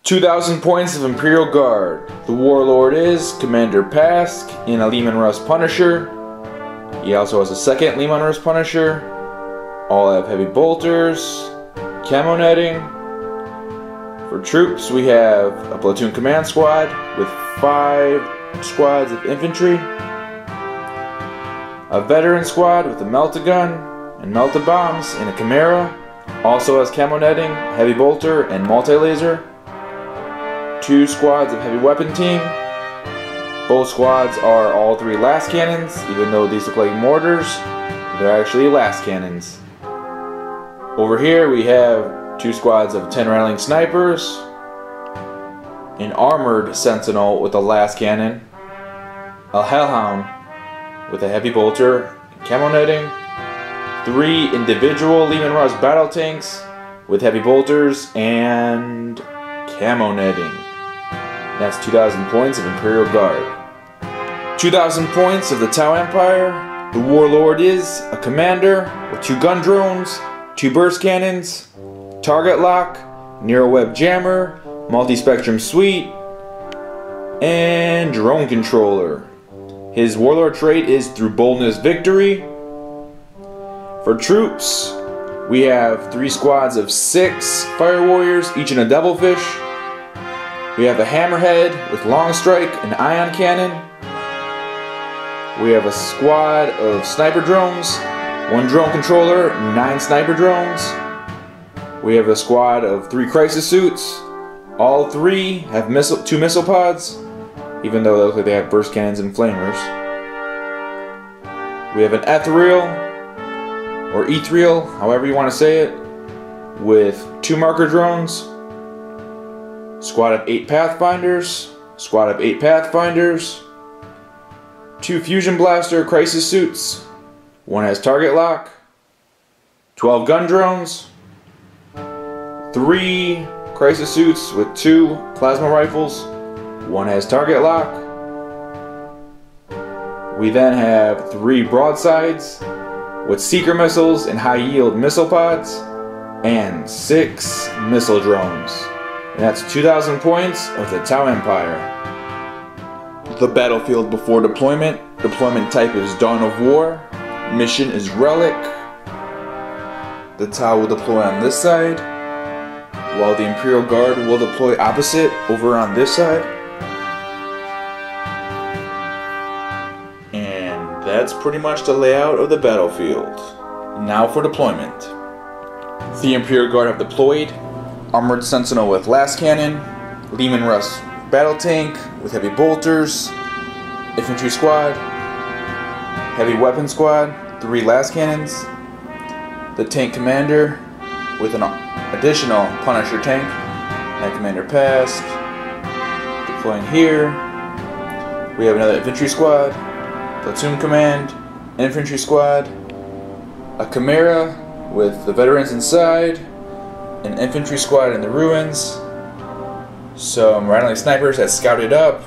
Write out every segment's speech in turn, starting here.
2,000 points of Imperial Guard. The Warlord is Commander Pask in a Lehman Russ Punisher. He also has a second Lehman Russ Punisher. All have heavy bolters, camo netting. For troops, we have a platoon command squad with 5 squads of infantry. A veteran squad with a melt-a-gun and melt-a-bombs in a Chimera. Also has camo netting, heavy bolter, and multi-laser. 2 squads of heavy weapon team. Both squads are all 3 last cannons, even though these look like mortars. They're actually last cannons. Over here we have 2 squads of 10 rattling snipers, an armored sentinel with a last cannon, a hellhound with a heavy bolter, camo netting, 3 individual Lehman Russ battle tanks with heavy bolters and camo netting. That's 2,000 points of Imperial Guard. 2,000 points of the Tau Empire. The Warlord is a commander with 2 gun drones, 2 burst cannons, target lock, narrow web jammer, multi-spectrum suite, and drone controller. His Warlord trait is through boldness victory. For troops, we have 3 squads of 6 fire warriors, each in a devilfish. We have a hammerhead with long strike and ion cannon. We have a squad of sniper drones, 1 drone controller, 9 sniper drones. We have a squad of 3 crisis suits. All 3 have 2 missile pods, even though they look like they have burst cannons and flamers. We have an ethereal, or ethereal, however you want to say it, with 2 marker drones. Squad of 8 pathfinders, squad of 8 pathfinders, 2 fusion blaster crisis suits, 1 has target lock, 12 gun drones, 3 crisis suits with 2 plasma rifles, 1 has target lock. We then have 3 broadsides with seeker missiles and high yield missile pods, and 6 missile drones. And that's 2,000 points of the Tau Empire. The battlefield before deployment. Deployment type is Dawn of War. Mission is Relic. The Tau will deploy on this side, while the Imperial Guard will deploy opposite over on this side. And that's pretty much the layout of the battlefield. Now for deployment. The Imperial Guard have deployed. Armored Sentinel with last cannon, Lehman Russ battle tank with heavy bolters, infantry squad, heavy weapon squad, 3 last cannons, the tank commander with an additional Punisher tank, and Commander Pask deploying here. We have another infantry squad, platoon command, infantry squad, a Chimera with the veterans inside, an infantry squad in the ruins, some rattling snipers that scouted up,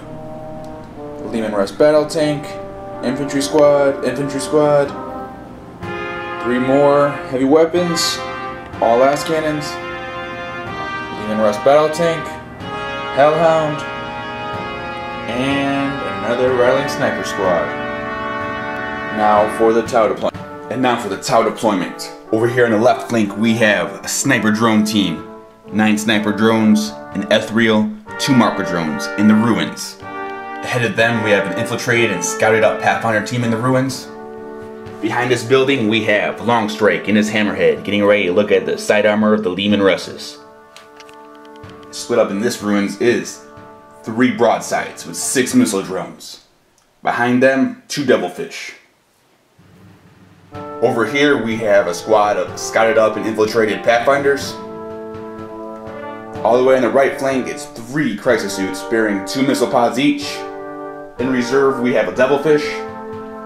Lehman Russ battle tank, infantry squad, 3 more heavy weapons, all last cannons, Lehman Russ battle tank, hellhound, and another rattling sniper squad. Now for the Tau deployment. And now for the Tau deployment. Over here on the left flank we have a sniper drone team. 9 sniper drones, an ethereal, 2 marker drones in the ruins. Ahead of them we have an infiltrated and scouted up Pathfinder team in the ruins. Behind this building we have Longstrike in his hammerhead getting ready to look at the side armor of the Lehman Russes. Split up in this ruins is 3 broadsides with 6 missile drones. Behind them 2 devilfish. Over here we have a squad of scouted up and infiltrated Pathfinders. All the way on the right flank is 3 crisis suits bearing 2 missile pods each. In reserve we have a devilfish.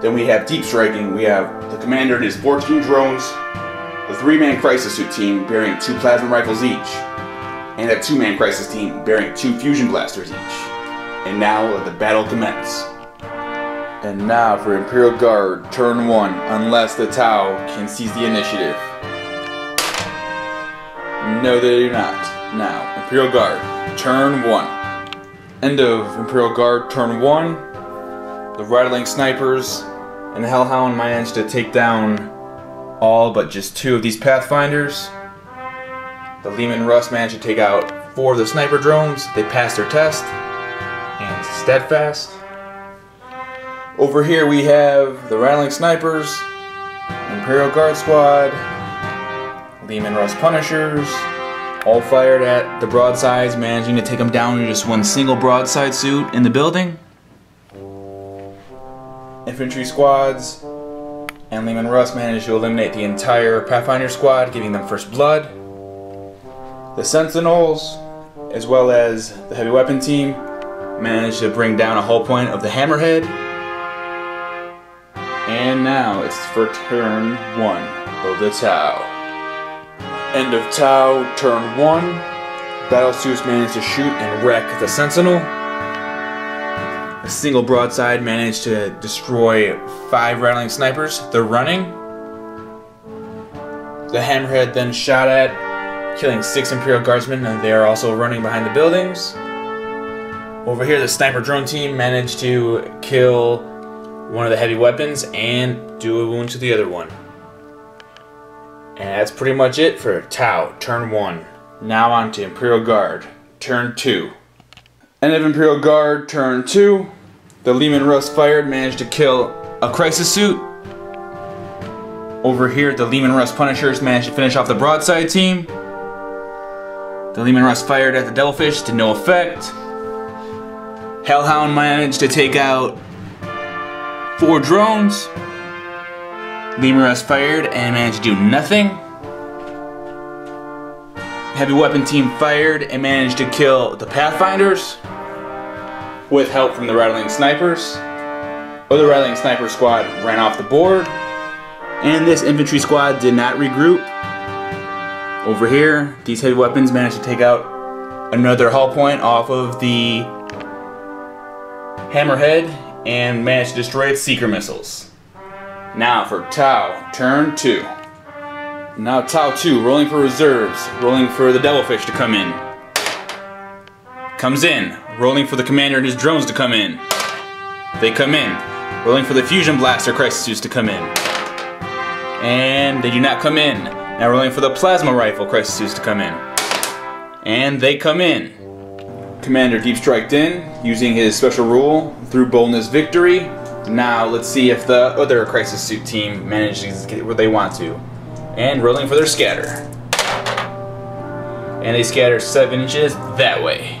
Then we have deep striking. We have the commander and his 14 drones, the 3-man crisis suit team bearing 2 plasma rifles each, and a 2-man crisis team bearing 2 fusion blasters each. And now let the battle commence. And now for Imperial Guard, turn 1, unless the Tau can seize the initiative. No, they do not. Now, Imperial Guard. turn 1. End of Imperial Guard, turn 1. The Rattling Snipers and the Hellhound managed to take down all but just 2 of these Pathfinders. The Leman Russ managed to take out 4 of the sniper drones. They passed their test. And steadfast. Over here we have the Rattling Snipers, Imperial Guard Squad, Leman Russ Punishers, all fired at the broadsides, managing to take them down in just one single broadside suit in the building. Infantry squads and Leman Russ managed to eliminate the entire Pathfinder squad, giving them first blood. The Sentinels, as well as the heavy weapon team, managed to bring down a hull point of the Hammerhead. And now it's for turn 1 of the Tau. End of Tau, turn 1. Battlesuits managed to shoot and wreck the Sentinel. A single broadside managed to destroy 5 Rattling Snipers. They're running. The Hammerhead then shot at, killing 6 Imperial Guardsmen, and they are also running behind the buildings. Over here, the Sniper Drone team managed to kill one of the heavy weapons and do a wound to the other one. And that's pretty much it for Tau, turn 1. Now on to Imperial Guard, turn 2. End of Imperial Guard, turn 2. The Leman Russ fired, managed to kill a Crisis Suit. Over here, the Leman Russ Punishers managed to finish off the broadside team. The Leman Russ fired at the Devilfish to no effect. Hellhound managed to take out 4 drones. Leman Russ fired and managed to do nothing. Heavy weapon team fired and managed to kill the Pathfinders with help from the Rattling Snipers. Other Rattling Sniper squad ran off the board, and this infantry squad did not regroup. Over here, these heavy weapons managed to take out another hull point off of the Hammerhead and managed to destroy its seeker missiles. Now for Tau, turn 2. Now Tau 2, rolling for reserves, rolling for the Devilfish to come in. Comes in, rolling for the commander and his drones to come in. They come in, rolling for the Fusion Blaster Crisis Suits to come in. And they do not come in. Now rolling for the Plasma Rifle Crisis Suits to come in. And they come in. Commander deep striked in, using his special rule, through boldness victory. Now let's see if the other Crisis Suit team manages to get where they want to. And rolling for their scatter. And they scatter 7 inches that way.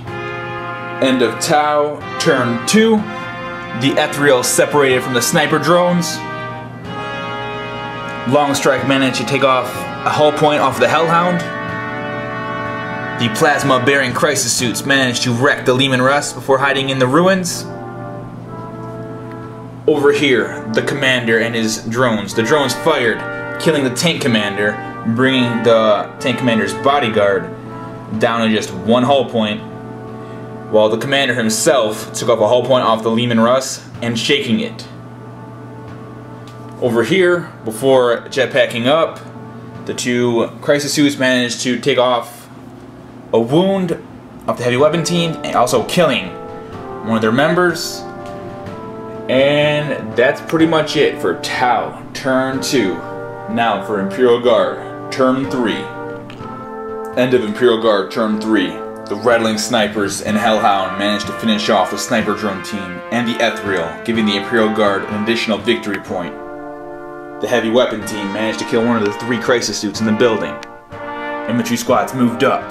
End of Tau, turn 2. The Ethereal separated from the sniper drones. Long Strike managed to take off a hull point off the Hellhound. The plasma-bearing Crisis Suits managed to wreck the Leman Russ before hiding in the ruins. Over here, the commander and his drones. The drones fired, killing the tank commander, bringing the tank commander's bodyguard down to just 1 hull point, while the commander himself took off a hull point off the Leman Russ and shaking it. Over here, before jetpacking up, the 2 Crisis Suits managed to take off a wound of the heavy weapon team and also killing one of their members. And that's pretty much it for Tau, turn 2. Now for Imperial Guard, turn 3. End of Imperial Guard, turn 3. The Rattling Snipers and Hellhound managed to finish off the Sniper Drone team and the Ethereal, giving the Imperial Guard an additional victory point. The Heavy Weapon team managed to kill one of the 3 Crisis Suits in the building. Infantry squads moved up.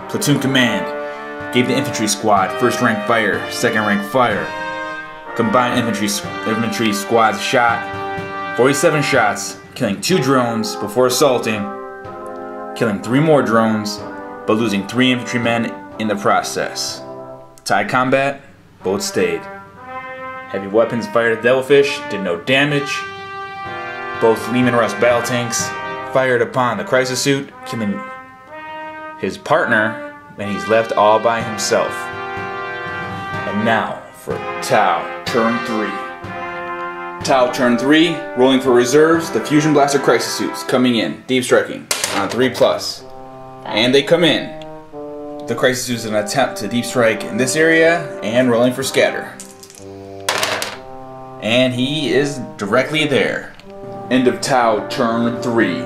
Platoon Command gave the Infantry squad first rank fire, second rank fire. Combined infantry squads shot 47 shots, killing 2 drones before assaulting, killing 3 more drones, but losing 3 infantrymen in the process. Tied combat, both stayed. Heavy weapons fired at Devilfish, did no damage. Both Leman Russ battle tanks fired upon the Crisis Suit, killing his partner, and he's left all by himself. And now for Tau, turn 3. Tau, turn 3, rolling for reserves, the Fusion Blaster Crisis Suits coming in, deep striking on 3+. And they come in. the Crisis Suits in an attempt to deep strike in this area and rolling for scatter. And he is directly there. End of Tau, turn 3.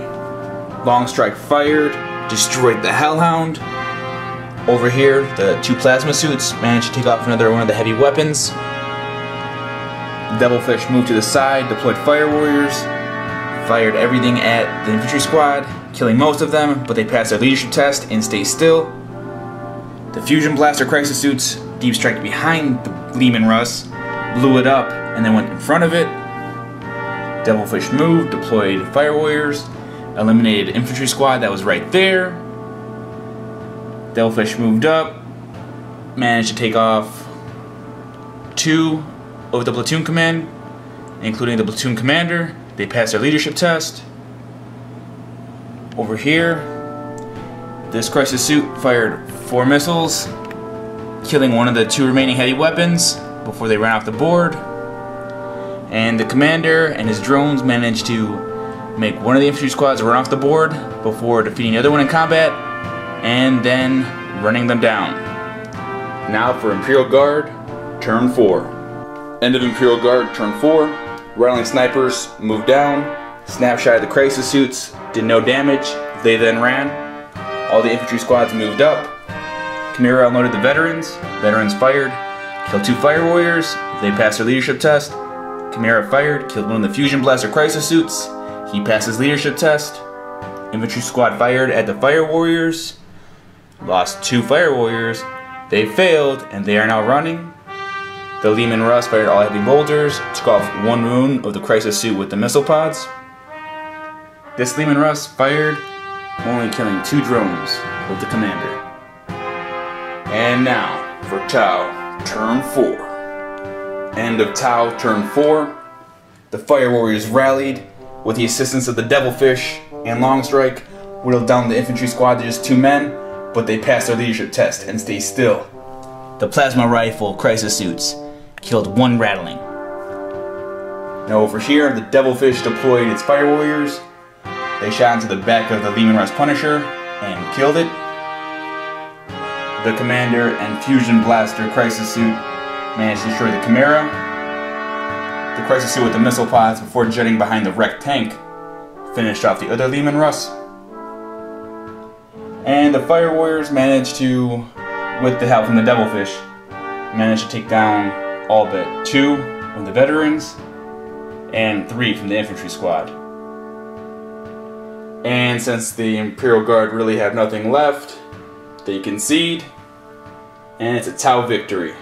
Long strike fired, destroyed the Hellhound. Over here, the 2 plasma suits managed to take off another one of the heavy weapons. Devilfish moved to the side, deployed Fire Warriors, fired everything at the infantry squad, killing most of them, but they passed their leadership test and stay still. The Fusion Blaster Crisis Suits deep striked behind the Leman Russ, blew it up, and then went in front of it. Devilfish moved, deployed Fire Warriors, eliminated infantry squad that was right there. Devilfish moved up, managed to take off 2 of the platoon command, including the platoon commander. They passed their leadership test. Over here, this Crisis Suit fired 4 missiles, killing one of the 2 remaining heavy weapons before they ran off the board. And the commander and his drones managed to make one of the infantry squads run off the board before defeating the other one in combat and then running them down. Now for Imperial Guard, turn 4. End of Imperial Guard, turn 4. Rattling snipers moved down, snapshot of the Crisis Suits, did no damage. They then ran. All the infantry squads moved up. Chimera unloaded the veterans. Veterans fired, killed 2 Fire Warriors. They passed their leadership test. Chimera fired, killed one of the Fusion Blaster Crisis Suits. He passed his leadership test. Infantry squad fired at the Fire Warriors. Lost 2 Fire Warriors. They failed, and they are now running. The Leman Russ fired all heavy bolters, took off 1 wound of the Crisis Suit with the missile pods. This Leman Russ fired, only killing 2 drones with the commander. And now for Tau, turn 4. End of Tau, turn 4. The Fire Warriors rallied with the assistance of the Devilfish and Longstrike, whittled down the infantry squad to just 2 men, but they passed their leadership test and stay still. The Plasma Rifle Crisis Suits killed 1 rattling. Now over here, the Devilfish deployed its Fire Warriors. They shot into the back of the Leman Russ Punisher and killed it. The Commander and Fusion Blaster Crisis Suit managed to destroy the Chimera. The Crisis Suit with the missile pods before jetting behind the wrecked tank finished off the other Leman Russ. And the Fire Warriors managed to, with the help from the Devilfish, managed to take down all but 2 of the veterans and 3 from the infantry squad. And since the Imperial Guard really have nothing left, they concede, and it's a Tau victory.